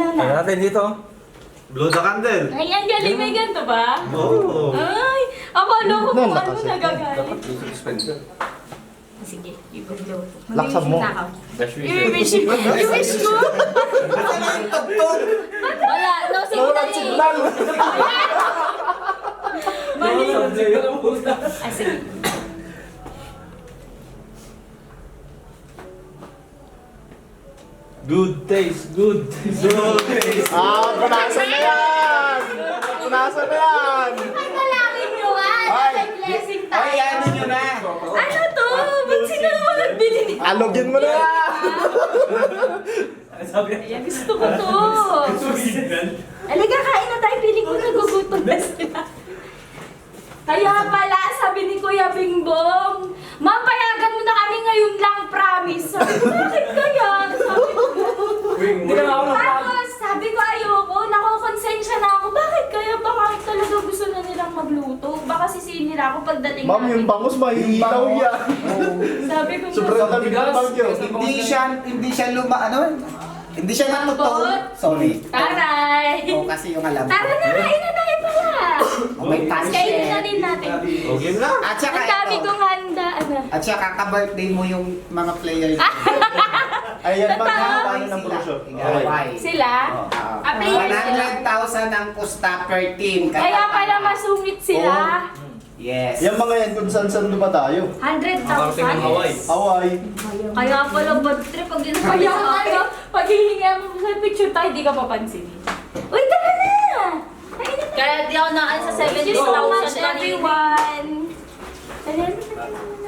Banana. Ano natin dito? Blow the candle. Ay, ang galing, may ganito ba? Oo. Ay, akala ko kung ano nagagalit. Dapat dito suspender. Sige, i-blow. Laksan mo. I-wish mo. I-wish mo. Wala, no Walang signal. signal. Mali. Ah, sige. Good taste, good taste. Punasan na yan! Punasan na yan! Ay, malangin nyo nga. Ay, May blessing tayo. Ay, ano nyo na? Ano to? Ba't sino naman nagbili nito? Alogin mo na yan! Ayan, gusto ko to. Aliga, kain na tayo. Piling ko nagugutom na sila. Kaya pala, sabi ni Kuya Bingbong, mapayagan mo na kami ngayon lang, promise. Sabi ko, bakit kaya? Sabi ko, tapos, sabi ko, ayoko, nakokonsensya na ako. Bakit kaya? Baka talaga gusto na nilang magluto. Baka sisihin nila ako pagdating Ma'am, yung bangus mahihilaw yan. Sabi ko, Sobrang lamig ng bagyo. Hindi siya hindi siya natutuon. Lambot. Sorry. Taray! Oo, kasi yung alam ko. Tara na, kain na tayo pala. Oh, may Kainin na pancit. rin natin. Okay na. At saka Ang dami ito. kong handa. Ano? At saka ka-birthday mo yung mga player. Ayan, Totoo. magkakaano ng brochure. Why? Sila? Ah, players sila. 100,000 ang pusta per team. Kaya pala masungit sila. Yes. Yung mga yan, kung saan-saan ba tayo? 100,000. Hawaii. Hawaii. Kaya pala bad trip pag yun. Kaya ano, pag hihingi mo sa picture tayo, di ka papansin. Uy, tara na! Kain na. Kaya di ako naan sa Thank you so much 70,000 everyone. Ayan.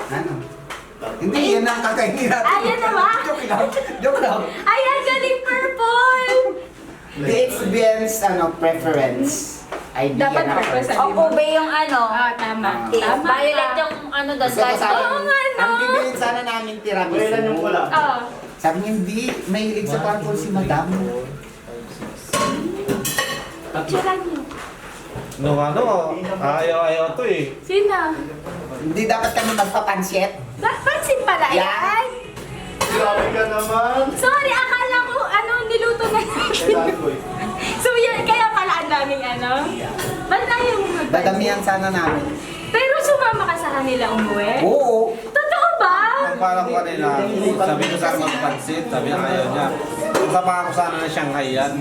Ano? Hindi, yan ang kakainin natin. Ayan na ba? Joke lang. Joke lang. Ayan, galing purple! It's Ben's preference. Idea Dapat na. purple sa O ube yung ano. Ah, tama. Ah. Tama. Violet yung ano doon. Gusto ko sabi, Oo nga, no? ang bibilin sana namin tiramisu. Kailan yung pula? Oo. Sabi niya, hindi, mahilig sa purple si madam. Picturean niyo. Nung ano, ayaw to eh. Sino? Hindi dapat kami magpapansyet. Pansin pala yan? Grabe ka naman. Sorry, akala ko ano, niluto na natin. So yan, kaya pala ang daming ano. Ba't tayo magpansin? Dadamihan sana namin. Pero sumama ka sa kanila umuwi? Oo. Totoo ba? Parang ko nila, sabi ko sana magpansit, sabi niya ayaw niya. Kasama ako sana ng Shanghai yan.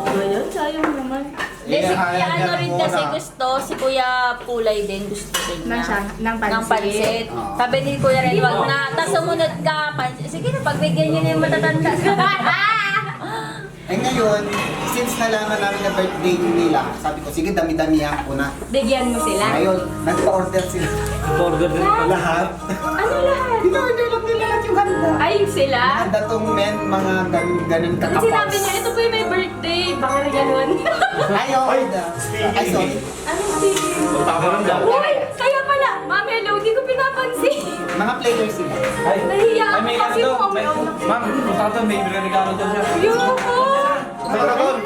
Ayun, sayang naman. Hindi, si Kuya Ayaw niya ano rin muna. kasi gusto, si Kuya Pulay din gusto din niya. Ng Ng pansit. Oo. Sabi ni Kuya Ren, wag na. Tapos sumunod ka, pansit. Sige na, pagbigyan niyo na yung matatanda. Eh ngayon, since nalaman namin na birthday nila, sabi ko, sige, dami-damihan ko na. Bigyan mo sila? Ngayon, nagpa-order sila. Order din pa lahat. Ano lahat? Pina-order lang nila lahat yung handa. Ay, sila? Handa tong men, mga ganun Pag kakapals. sinabi niya, ito po yung may birthday. Baka rin ganun. Ayaw. Ay, sorry. Ano si... Tama daw. Uy! Kaya pala! Ma'am, hello, di ko pinapansin. Mga players sila. Nahiya ako may kasi ano mo may, ma'am, punta ka doon, may regalo doon siya. Ayoko! Meron.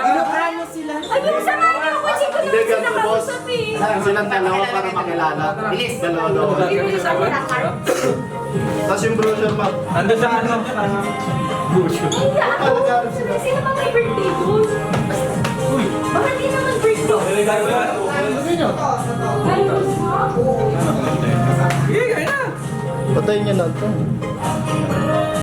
Inukrano sila. Ayoko sa mga ako kasi ko Hindi, naman sila ganito, boss. kausap eh. Silang dalawa para makilala. Bilis. Dalawa. Bibili sa mga card. Tapos yung brochure pa. Ando sa ano? Nahiya ako. Sino ba may birthday doon? Baka di naman birthday. May regalo yan. Ayos mo? Sige, kaya na. Patayin niya na ito.